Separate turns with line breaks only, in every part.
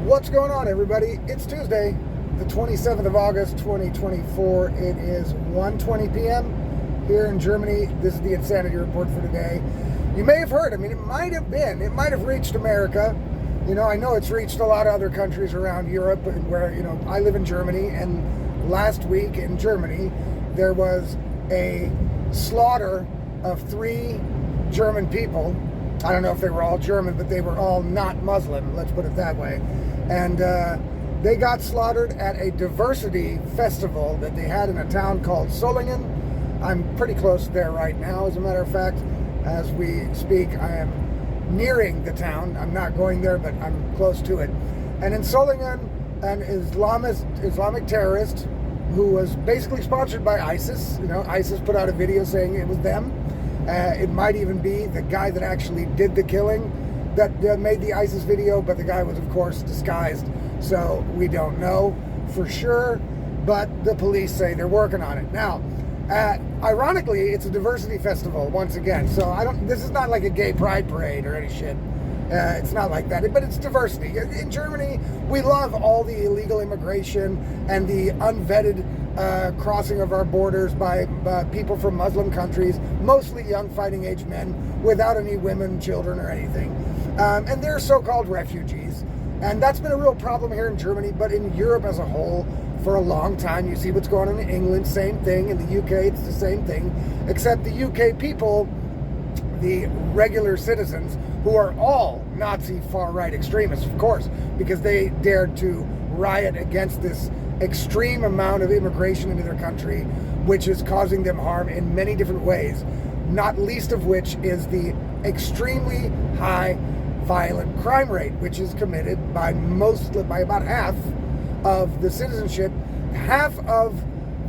What's going on, everybody? It's Tuesday, the 27th of August, 2024. It is 1:20 p.m. here in Germany. This is the Insanity Report for today. You may have heard, it might have reached America. I know it's reached a lot of other countries around Europe where, I live in Germany, and last week in Germany, there was a slaughter of 3 German people. I don't know if they were all German, but they were all not Muslim, let's put it that way. And they got slaughtered at a diversity festival that they had in a town called Solingen. I'm pretty close there right now. As a matter of fact, as we speak, I am nearing the town. I'm not going there, but I'm close to it. And in Solingen, an Islamic terrorist who was basically sponsored by ISIS. ISIS put out a video saying it was them. It might even be the guy that actually did the killing that made the ISIS video, but the guy was, of course, disguised, so we don't know for sure, but the police say they're working on it. Now, ironically, it's a diversity festival, once again, so this is not like a gay pride parade or any shit. It's not like that, but it's diversity. In Germany, we love all the illegal immigration and the unvetted crossing of our borders by people from Muslim countries, mostly young fighting age men, without any women, children, or anything. And they're so-called refugees. And that's been a real problem here in Germany, but in Europe as a whole, for a long time. You see what's going on in England, same thing. In the UK, it's the same thing. Except the UK people, the regular citizens, who are all Nazi far-right extremists, of course, because they dared to riot against this extreme amount of immigration into their country, which is causing them harm in many different ways, not least of which is the extremely high violent crime rate, which is committed by about half of the citizenship. Half of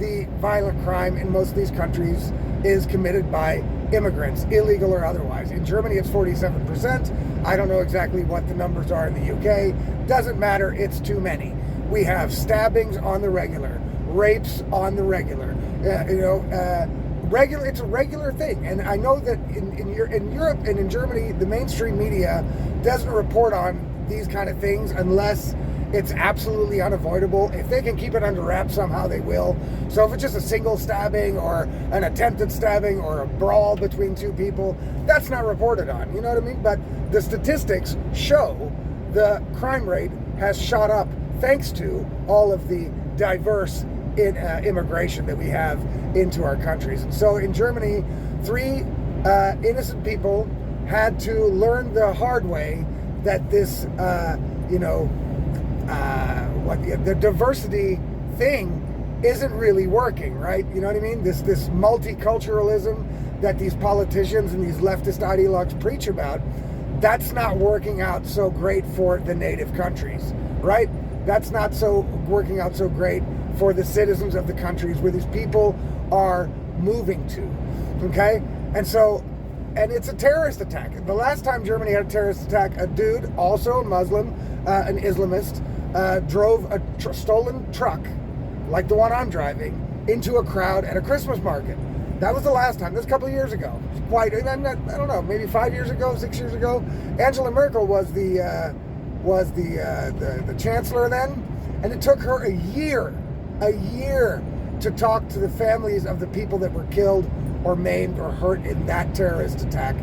the violent crime in most of these countries is committed by immigrants, illegal or otherwise. In Germany, it's 47%. I don't know exactly what the numbers are in the UK. Doesn't matter. It's too many. We have stabbings on the regular, rapes on the regular. It's a regular thing. And I know that in Europe and in Germany, the mainstream media doesn't report on these kind of things unless it's absolutely unavoidable. If they can keep it under wraps somehow, they will. So if it's just a single stabbing or an attempted stabbing or a brawl between 2 people, that's not reported on. You know what I mean? But the statistics show the crime rate has shot up thanks to all of the diverse immigration that we have into our countries. And so in Germany, 3 innocent people had to learn the hard way that this, the diversity thing isn't really working, right? You know what I mean? This multiculturalism that these politicians and these leftist ideologues preach about, that's not working out so great for the native countries, right? That's not working out so great for the citizens of the countries where these people are moving to, okay? And it's a terrorist attack. The last time Germany had a terrorist attack, a dude, also a Muslim, an Islamist, drove a stolen truck, like the one I'm driving, into a crowd at a Christmas market. That was the last time. This a couple of years ago. I don't know, maybe 5 years ago, 6 years ago. Angela Merkel was the chancellor then, and it took her a year to talk to the families of the people that were killed or maimed or hurt in that terrorist attack.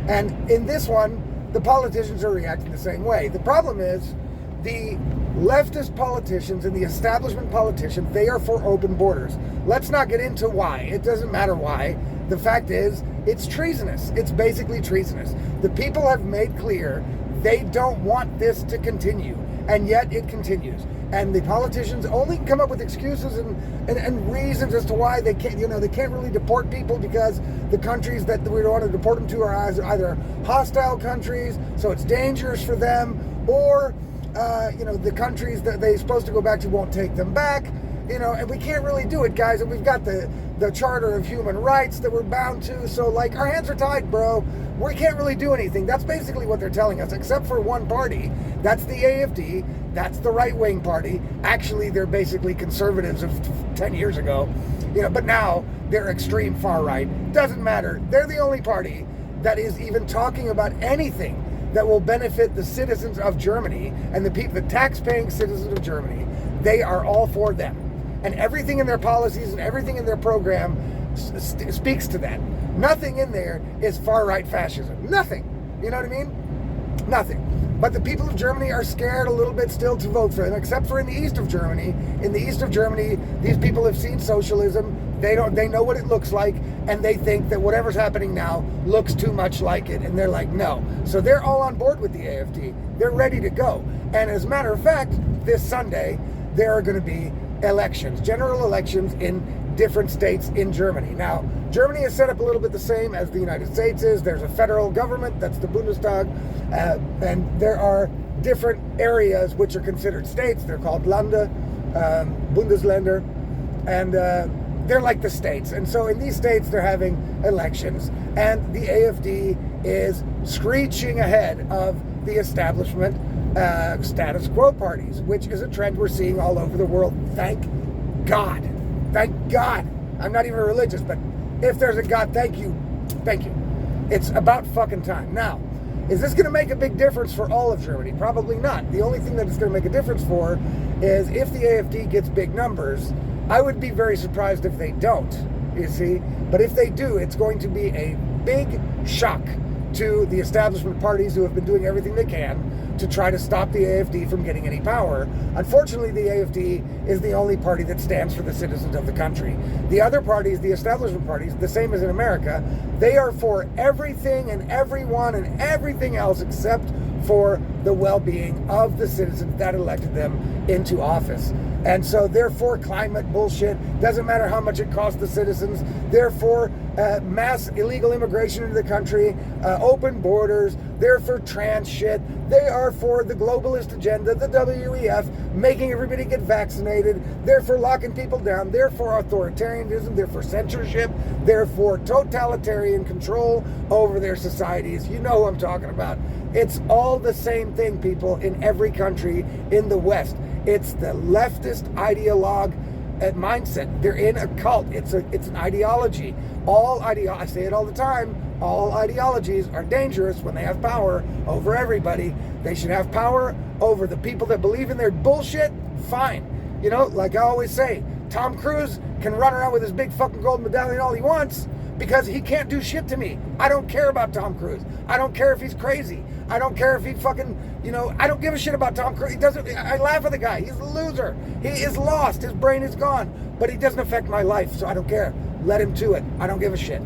And in this one, the politicians are reacting the same way. The problem is the leftist politicians and the establishment politicians, they are for open borders. Let's not get into why. It doesn't matter why. The fact is, it's treasonous. It's basically treasonous. The people have made clear they don't want this to continue, and yet it continues. And the politicians only come up with excuses and reasons as to why they can't really deport people because the countries that we don't want to deport them to are either hostile countries, so it's dangerous for them, or the countries that they're supposed to go back to won't take them back. And we can't really do it, guys. And we've got the Charter of Human Rights that we're bound to. So, our hands are tied, bro. We can't really do anything. That's basically what they're telling us, except for one party. That's the AfD. That's the right-wing party. Actually, they're basically conservatives of 10 years ago. But now they're extreme far-right. Doesn't matter. They're the only party that is even talking about anything that will benefit the citizens of Germany and the people, the tax-paying citizens of Germany, they are all for them. And everything in their policies and everything in their program speaks to that. Nothing in there is far-right fascism. Nothing. You know what I mean? Nothing. But the people of Germany are scared a little bit still to vote for them, except for in the east of Germany. In the east of Germany, these people have seen socialism. They know what it looks like, and they think that whatever's happening now looks too much like it, and they're like, no. So they're all on board with the AfD. They're ready to go. And as a matter of fact, this Sunday, there are going to be elections, general elections in different states in Germany. Now, Germany is set up a little bit the same as the United States is. There's a federal government, that's the Bundestag, and there are different areas which are considered states. They're called Lande, Bundesländer, and they're like the states. And so in these states, they're having elections, and the AfD is screeching ahead of the establishment status quo parties, which is a trend we're seeing all over the world. Thank God. Thank God. I'm not even religious, but if there's a God, thank you. Thank you. It's about fucking time. Now, is this going to make a big difference for all of Germany? Probably not. The only thing that it's going to make a difference for is if the AfD gets big numbers. I would be very surprised if they don't, you see. But if they do, it's going to be a big shock to the establishment parties who have been doing everything they can to try to stop the AfD from getting any power. Unfortunately, the AfD is the only party that stands for the citizens of the country. The other parties, the establishment parties, the same as in America, they are for everything and everyone and everything else except for the well-being of the citizens that elected them into office. And so therefore climate bullshit, doesn't matter how much it costs the citizens, therefore mass illegal immigration into the country, open borders, they're for trans shit, they are for the globalist agenda, the WEF, making everybody get vaccinated, they're for locking people down, they're for authoritarianism, they're for censorship, they're for totalitarian control over their societies. You know who I'm talking about. It's all the same thing, people, in every country in the West. It's the leftist ideologue mindset. They're in a cult. It's an ideology. I say it all the time. All ideologies are dangerous when they have power over everybody. They should have power over the people that believe in their bullshit. Fine. You know, like I always say, Tom Cruise can run around with his big fucking gold medallion all he wants because he can't do shit to me. I don't care about Tom Cruise. I don't care if he's crazy. I don't care if he fucking, I don't give a shit about Tom Cruise. I laugh at the guy. He's a loser. He is lost. His brain is gone. But he doesn't affect my life, so I don't care. Let him to it. I don't give a shit.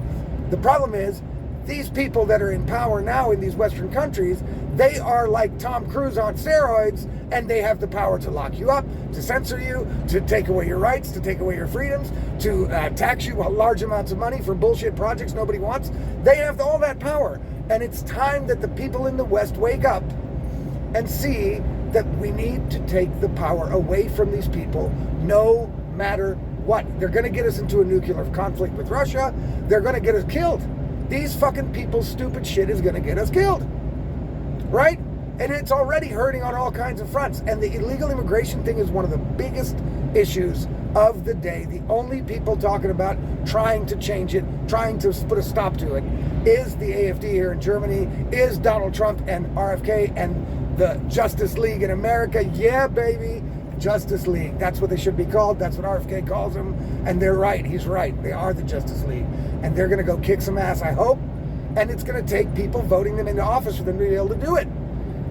The problem is, these people that are in power now in these Western countries, they are like Tom Cruise on steroids, and they have the power to lock you up, to censor you, to take away your rights, to take away your freedoms, to tax you large amounts of money for bullshit projects nobody wants. They have all that power. And it's time that the people in the West wake up and see that we need to take the power away from these people no matter what. They're going to get us into a nuclear conflict with Russia. They're going to get us killed. These fucking people's stupid shit is going to get us killed. Right? And it's already hurting on all kinds of fronts. And the illegal immigration thing is one of the biggest issues of the day. The only people talking about trying to change it, trying to put a stop to it, is the AfD here in Germany, is Donald Trump and RFK and the Justice League in America. Yeah, baby. Justice League. That's what they should be called. That's what RFK calls them. And they're right. He's right. They are the Justice League. And they're going to go kick some ass, I hope. And it's going to take people voting them into office for them to be able to do it.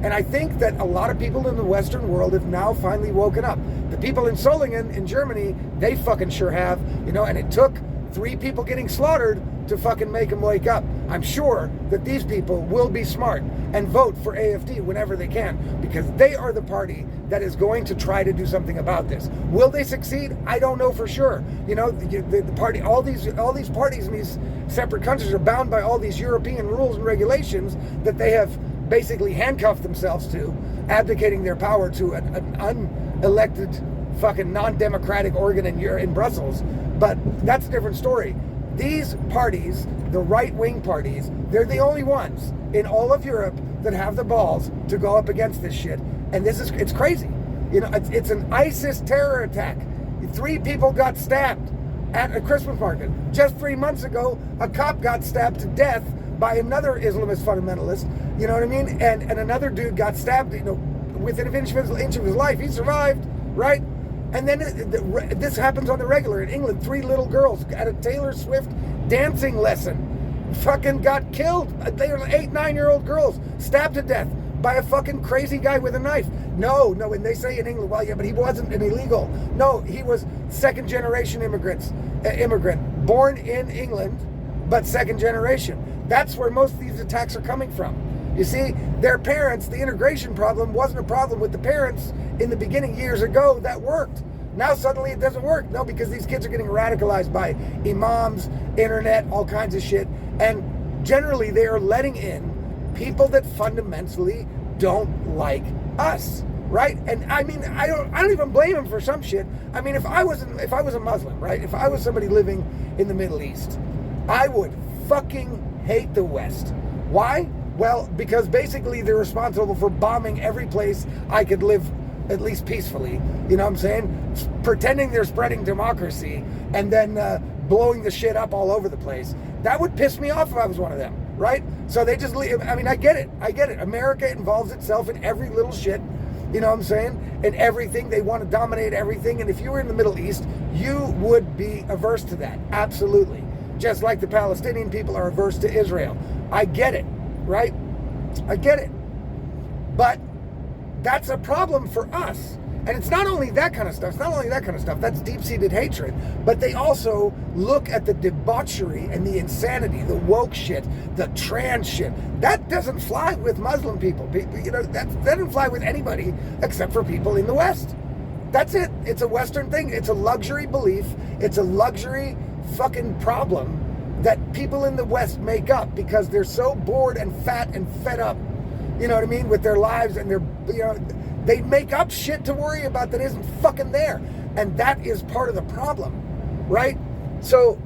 And I think that a lot of people in the Western world have now finally woken up. The people in Solingen in Germany, they fucking sure have, and it took 3 people getting slaughtered to fucking make them wake up. I'm sure that these people will be smart and vote for AfD whenever they can, because they are the party that is going to try to do something about this. Will they succeed? I don't know for sure. The party, all these parties in these separate countries are bound by all these European rules and regulations that they have basically handcuffed themselves to, abdicating their power to an unelected fucking non-democratic organ in Brussels. But that's a different story. These parties, the right-wing parties, they're the only ones in all of Europe that have the balls to go up against this shit. And it's crazy. It's an ISIS terror attack. 3 people got stabbed at a Christmas market. Just 3 months ago, a cop got stabbed to death by another Islamist fundamentalist, you know what I mean? And another dude got stabbed, within an inch of his life. He survived, right? And then this happens on the regular in England. 3 little girls at a Taylor Swift dancing lesson fucking got killed. They were 8, 9-year-old girls stabbed to death by a fucking crazy guy with a knife. No, and they say in England, well, yeah, but he wasn't an illegal. No, he was second generation immigrant, born in England, but second generation. That's where most of these attacks are coming from. You see, their parents, the integration problem wasn't a problem with the parents in the beginning years ago. That worked. Now suddenly it doesn't work. No, because these kids are getting radicalized by imams, internet, all kinds of shit. And generally they are letting in people that fundamentally don't like us, right? And I mean, I don't even blame them for some shit. I mean, if I was a Muslim, right? If I was somebody living in the Middle East, I would fucking hate the West. Why? Well, because basically they're responsible for bombing every place I could live at least peacefully. You know what I'm saying? Pretending they're spreading democracy and then blowing the shit up all over the place. That would piss me off if I was one of them, right? So they just leave. I mean, I get it. America involves itself in every little shit. You know what I'm saying? In everything. They want to dominate everything. And if you were in the Middle East, you would be averse to that. Absolutely. Just like the Palestinian people are averse to Israel. I get it. Right? I get it. But that's a problem for us. And it's not only that kind of stuff. That's deep-seated hatred. But they also look at the debauchery and the insanity, the woke shit, the trans shit. That doesn't fly with Muslim people. That doesn't fly with anybody except for people in the West. That's it. It's a Western thing. It's a luxury belief. It's a luxury fucking problem that people in the West make up because they're so bored and fat and fed up, you know what I mean, with their lives, and they make up shit to worry about that isn't fucking there. And that is part of the problem, right? So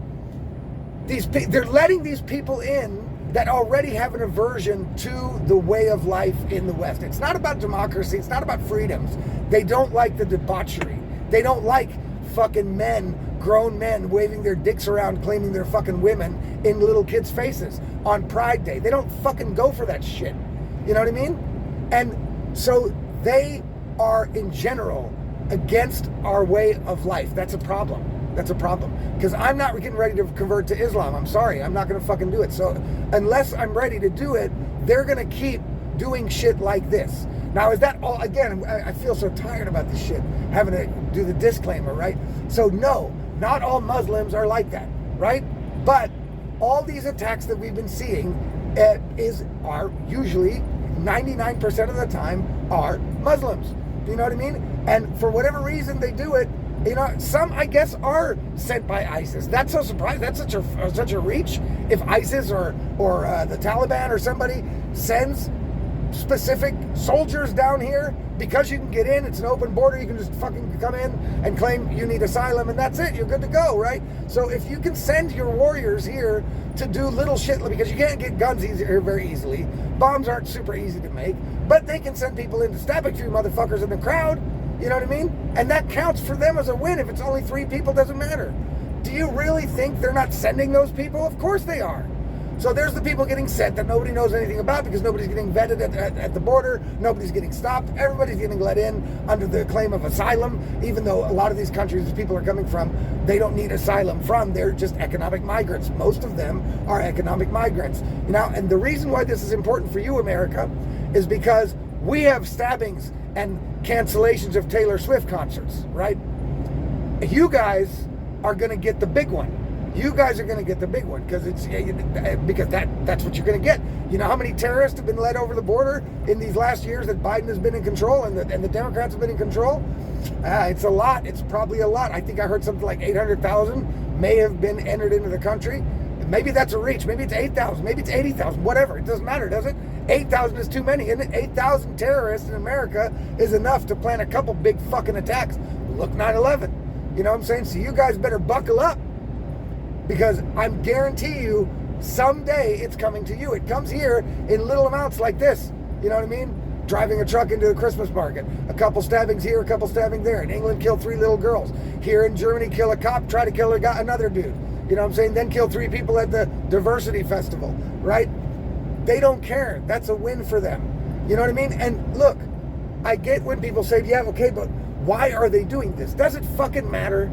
they're letting these people in that already have an aversion to the way of life in the West. It's not about democracy. It's not about freedoms. They don't like the debauchery. They don't like fucking grown men waving their dicks around claiming they're fucking women in little kids' faces on Pride Day. They don't fucking go for that shit. You know what I mean? And so they are in general against our way of life. That's a problem. Because I'm not getting ready to convert to Islam. I'm sorry. I'm not going to fucking do it. So unless I'm ready to do it, they're going to keep doing shit like this. Now, is that all? Again, I feel so tired about this shit, having to do the disclaimer, right? So no, not all Muslims are like that, right? But all these attacks that we've been seeing are usually 99% of the time are Muslims. Do you know what I mean? And for whatever reason they do it, some I guess are sent by ISIS. That's so surprising. That's such a reach. If ISIS or the Taliban or somebody sends specific soldiers down here because you can get in, it's an open border, you can just fucking come in and claim you need asylum and that's it, you're good to go, right? So if you can send your warriors here to do little shit, because you can't get guns here very easily, bombs aren't super easy to make, but they can send people in to stab a few motherfuckers in the crowd, you know what I mean? And that counts for them as a win. If it's only 3 people, doesn't matter. Do you really think they're not sending those people? Of course they are. So there's the people getting sent that nobody knows anything about because nobody's getting vetted at the border, nobody's getting stopped, everybody's getting let in under the claim of asylum, even though a lot of these countries these people are coming from, they don't need asylum from, they're just economic migrants. Most of them are economic migrants. And the reason why this is important for you, America, is because we have stabbings and cancellations of Taylor Swift concerts, right? You guys are going to get the big one. You guys are going to get the big one because that's what you're going to get. You know how many terrorists have been led over the border in these last years that Biden has been in control and the Democrats have been in control? It's a lot. It's probably a lot. I think I heard something like 800,000 may have been entered into the country. Maybe that's a reach. Maybe it's 8,000. Maybe it's 80,000. Whatever. It doesn't matter, does it? 8,000 is too many, isn't it? 8,000 terrorists in America is enough to plan a couple big fucking attacks. Look, 9/11. You know what I'm saying? So you guys better buckle up. Because I guarantee you, someday it's coming to you. It comes here in little amounts like this. You know what I mean? Driving a truck into a Christmas market. A couple stabbings here, a couple stabbing there. In England, kill 3 little girls. Here in Germany, kill a cop, try to kill another dude. You know what I'm saying? Then kill 3 people at the diversity festival, right? They don't care. That's a win for them. You know what I mean? And look, I get when people say, yeah, okay, but why are they doing this? Does it fucking matter?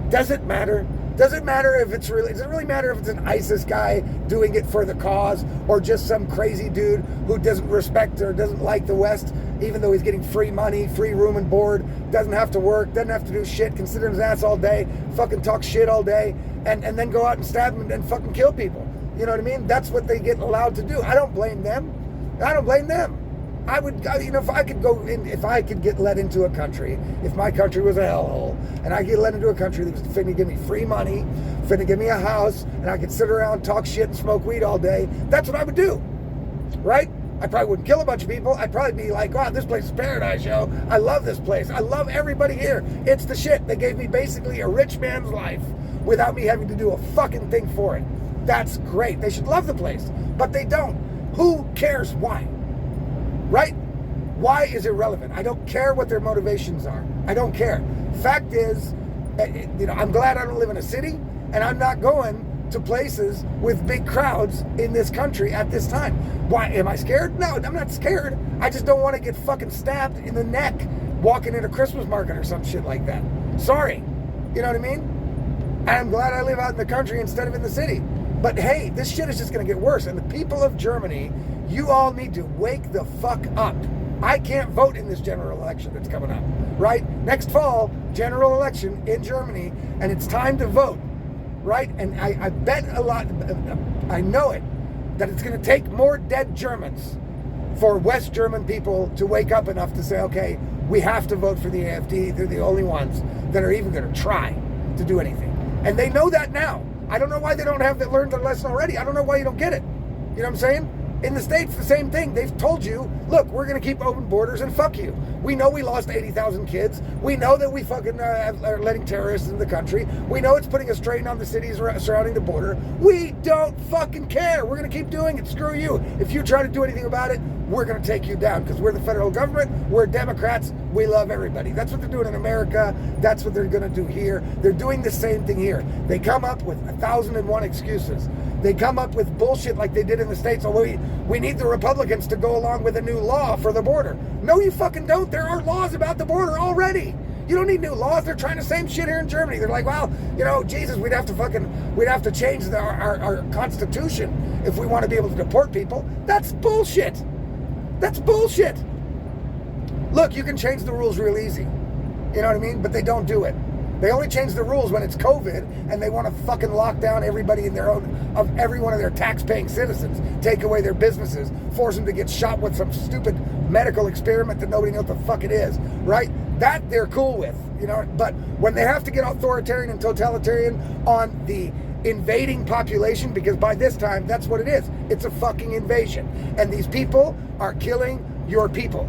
Does it matter? Does it matter if it's really, does it really matter if it's an ISIS guy doing it for the cause, or just some crazy dude who doesn't respect or doesn't like the West, even though he's getting free money, free room and board, doesn't have to work, doesn't have to do shit, consider his ass all day, fucking talk shit all day, and then go out and stab him and fucking kill people. You know what I mean? That's what they get allowed to do. I don't blame them. I don't blame them. I would, you know, if I could get let into a country, if my country was a hellhole, and I get let into a country that was finna give me free money, finna give me a house, and I could sit around, talk shit, and smoke weed all day, that's what I would do, right? I probably wouldn't kill a bunch of people. I'd probably be like, wow, this place is paradise, yo. I love this place. I love everybody here. It's the shit. They gave me basically a rich man's life without me having to do a fucking thing for it. That's great. They should love the place, but they don't. Who cares why? Right? Why is irrelevant. I don't care what their motivations are. I don't care. Fact is, you know, I'm glad I don't live in a city, and I'm not going to places with big crowds in this country at this time. Why? Am I scared? No, I'm not scared. I just don't want to get fucking stabbed in the neck walking in a Christmas market or some shit like that. Sorry. You know what I mean? And I'm glad I live out in the country instead of in the city. But hey, this shit is just going to get worse. And the people of Germany, you all need to wake the fuck up. I can't vote in this general election that's coming up, right? Next fall, general election in Germany, and it's time to vote, right? And I bet a lot, I know it, that it's going to take more dead Germans for West German people to wake up enough to say, okay, we have to vote for the AfD. They're the only ones that are even going to try to do anything. And they know that now. I don't know why they don't have that learned their lesson already. I don't know why you don't get it. You know what I'm saying? In the States, the same thing. They've told you, look, we're going to keep open borders and fuck you. We know we lost 80,000 kids. We know that we fucking are letting terrorists in the country. We know it's putting a strain on the cities surrounding the border. We don't fucking care. We're going to keep doing it. Screw you. If you try to do anything about it, we're going to take you down because we're the federal government. We're Democrats. We love everybody. That's what they're doing in America. That's what they're going to do here. They're doing the same thing here. They come up with 1,001 excuses. They come up with bullshit like they did in the States. Oh, we need the Republicans to go along with a new law for the border. No, you fucking don't. There are laws about the border already. You don't need new laws. They're trying the same shit here in Germany. They're like, well, you know, Jesus, we'd have to change our constitution if we want to be able to deport people. That's bullshit. That's bullshit. Look, you can change the rules real easy. You know what I mean? But they don't do it. They only change the rules when it's COVID and they want to fucking lock down everybody in every one of their tax-paying citizens, take away their businesses, force them to get shot with some stupid medical experiment that nobody knows what the fuck it is, right? That they're cool with, you know. But when they have to get authoritarian and totalitarian on the invading population, because by this time, that's what it is. It's a fucking invasion. And these people are killing your people,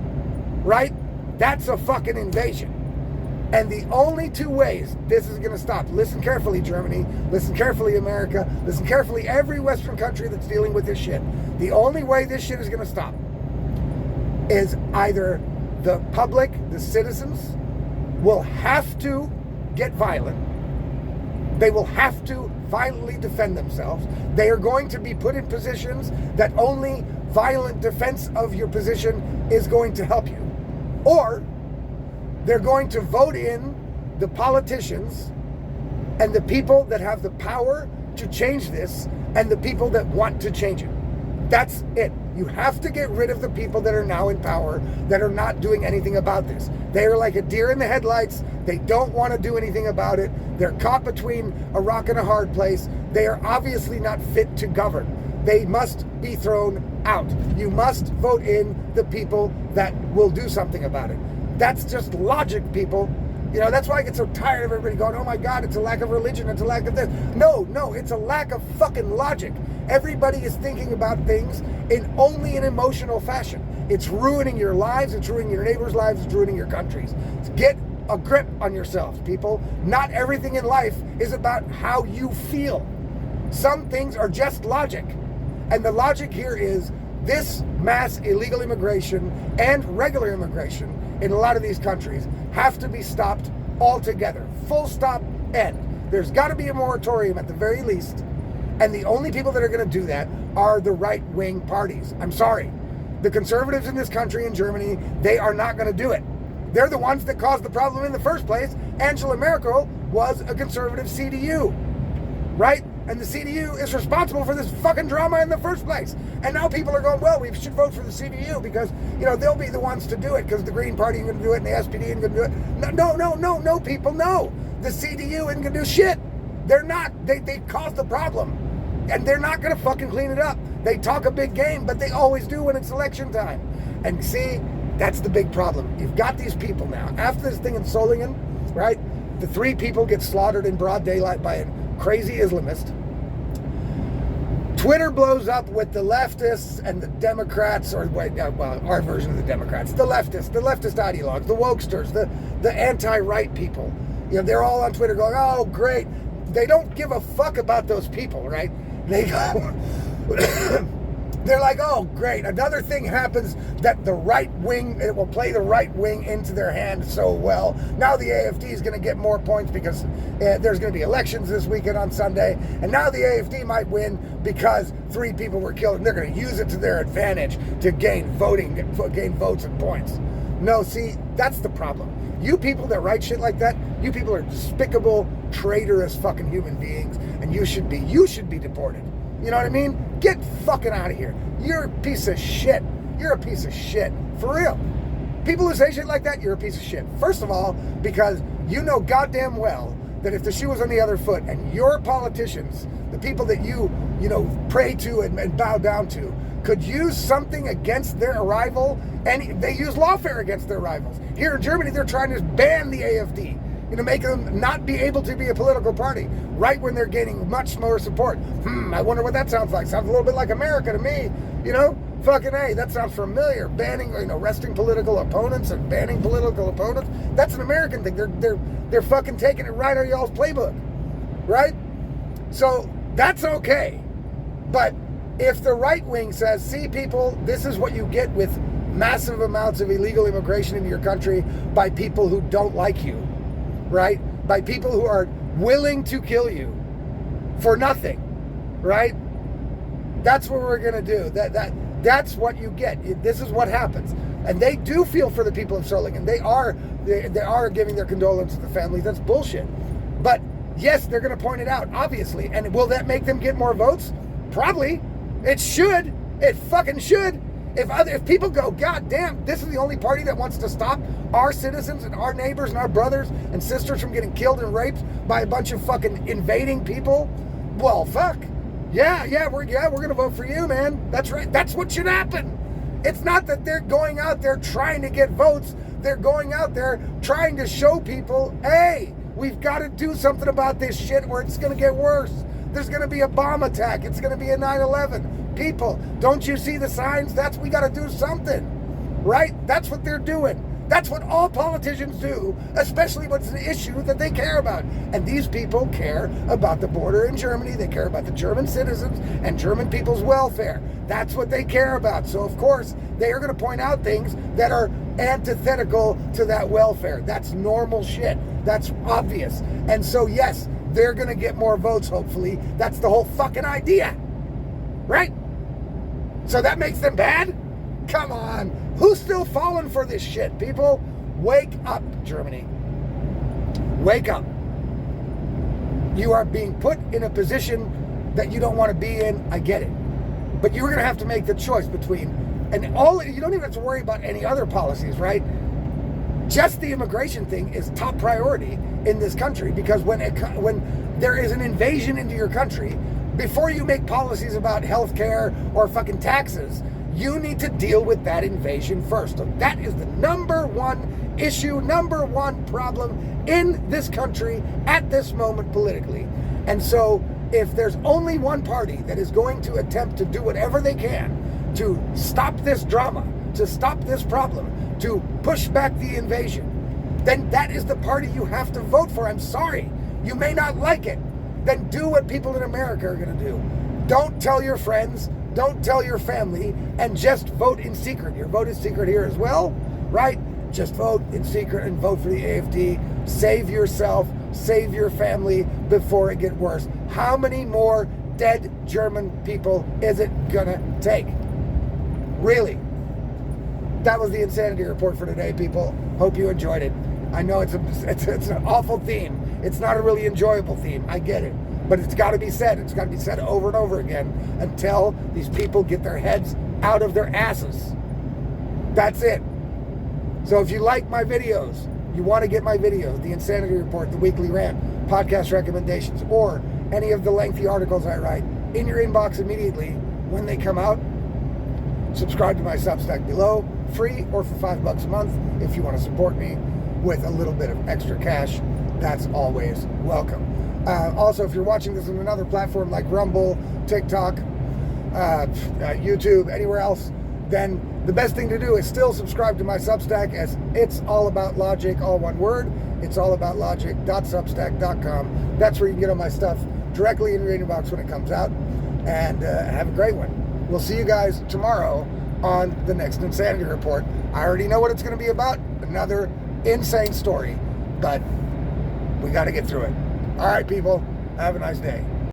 right? That's a fucking invasion. And the only two ways this is going to stop, listen carefully, Germany, listen carefully, America, listen carefully, every Western country that's dealing with this shit. The only way this shit is going to stop is either the public, the citizens, will have to get violent. They will have to violently defend themselves. They are going to be put in positions that only violent defense of your position is going to help you. Or they're going to vote in the politicians and the people that have the power to change this and the people that want to change it. That's it. You have to get rid of the people that are now in power that are not doing anything about this. They are like a deer in the headlights. They don't want to do anything about it. They're caught between a rock and a hard place. They are obviously not fit to govern. They must be thrown out. You must vote in the people that will do something about it. That's just logic, people. You know, that's why I get so tired of everybody going, oh my God, it's a lack of religion, it's a lack of this. No, it's a lack of fucking logic. Everybody is thinking about things in only an emotional fashion. It's ruining your lives, it's ruining your neighbors' lives, it's ruining your countries. Get a grip on yourselves, people. Not everything in life is about how you feel. Some things are just logic. And the logic here is this mass illegal immigration and regular immigration in a lot of these countries have to be stopped altogether. Full stop, end. There's got to be a moratorium at the very least. And the only people that are going to do that are the right-wing parties. I'm sorry. The conservatives in this country, in Germany, they are not going to do it. They're the ones that caused the problem in the first place. Angela Merkel was a conservative CDU, right? And the CDU is responsible for this fucking drama in the first place. And now people are going, well, we should vote for the CDU because, they'll be the ones to do it because the Green Party ain't going to do it and the SPD ain't going to do it. No, people, no. The CDU isn't going to do shit. They're not. They caused the problem. And they're not going to fucking clean it up. They talk a big game, but they always do when it's election time. And see, that's the big problem. You've got these people now. After this thing in Solingen, right? The 3 people get slaughtered in broad daylight by a crazy Islamist. Twitter blows up with the leftists and the Democrats, or our version of the Democrats, the leftist ideologues, the wokesters, the anti-right people. They're all on Twitter going, oh, great. They don't give a fuck about those people, right? They go, they're like, oh, great. Another thing happens that the right wing, it will play the right wing into their hand so well. Now the AFD is going to get more points because there's going to be elections this weekend on Sunday. And now the AFD might win because 3 people were killed. And they're going to use it to their advantage to gain votes and points. No, see, that's the problem. You people that write shit like that, you people are despicable, traitorous fucking human beings, and you should be deported. You know what I mean? Get fucking out of here. You're a piece of shit. You're a piece of shit. For real. People who say shit like that, you're a piece of shit. First of all, because you know goddamn well that if the shoe was on the other foot and your politicians, the people that you pray to and bow down to, could use something against their arrival, and they use lawfare against their rivals. Here in Germany, they're trying to ban the AFD, make them not be able to be a political party, right when they're gaining much more support. I wonder what that sounds like. Sounds a little bit like America to me, Fucking A, that sounds familiar. Banning, arresting political opponents and banning political opponents. That's an American thing. They're fucking taking it right out of y'all's playbook, right? So that's okay. But if the right wing says, see people, this is what you get with massive amounts of illegal immigration into your country by people who don't like you, right? By people who are willing to kill you for nothing, right? That's what we're going to do. That's what you get. This is what happens. And they do feel for the people of Solingen. They are giving their condolences to the families. That's bullshit. But yes, they're going to point it out, obviously. And will that make them get more votes? Probably. It should. It fucking should. If people go, God damn, this is the only party that wants to stop our citizens and our neighbors and our brothers and sisters from getting killed and raped by a bunch of fucking invading people, well, fuck. Yeah, we're gonna vote for you, man. That's right. That's what should happen. It's not that they're going out there trying to get votes. They're going out there trying to show people, hey, we've got to do something about this shit or it's gonna get worse. There's gonna be a bomb attack. It's gonna be a 9/11. People, don't you see the signs? We got to do something, right? That's what they're doing. That's what all politicians do, especially when it's an issue that they care about. And these people care about the border in Germany. They care about the German citizens and German people's welfare. That's what they care about. So, of course, they are going to point out things that are antithetical to that welfare. That's normal shit. That's obvious. And so, yes, they're going to get more votes, hopefully. That's the whole fucking idea, right? So that makes them bad? Come on. Who's still falling for this shit, people? Wake up, Germany. Wake up. You are being put in a position that you don't want to be in. I get it. But you're going to have to make the choice between, you don't even have to worry about any other policies, right? Just the immigration thing is top priority in this country because when there is an invasion into your country, before you make policies about healthcare or fucking taxes, you need to deal with that invasion first. So that is the number one issue, number one problem in this country at this moment politically. And so if there's only one party that is going to attempt to do whatever they can to stop this drama, to stop this problem, to push back the invasion, then that is the party you have to vote for. I'm sorry. You may not like it. Then do what people in America are going to do. Don't tell your friends, don't tell your family, and just vote in secret. Your vote is secret here as well, right? Just vote in secret and vote for the AFD. Save yourself, save your family before it gets worse. How many more dead German people is it gonna take? Really? That was the Insanity Report for today, people. Hope you enjoyed it. I know it's an awful theme. It's not a really enjoyable theme. I get it. But it's got to be said. It's got to be said over and over again until these people get their heads out of their asses. That's it. So if you like my videos, you want to get my videos, the Insanity Report, the Weekly Rant, podcast recommendations, or any of the lengthy articles I write in your inbox immediately when they come out, subscribe to my Substack below, free or for $5 a month. If you want to support me with a little bit of extra cash, that's always welcome. Also, if you're watching this on another platform like Rumble, TikTok, YouTube, anywhere else, then the best thing to do is still subscribe to my Substack, as it's all about logic, all one word. It's all about logic.substack.com. That's where you can get all my stuff directly in your inbox when it comes out. And have a great one. We'll see you guys tomorrow on the next Insanity Report. I already know what it's going to be about. Another insane story. But we got to get through it. All right, people. Have a nice day.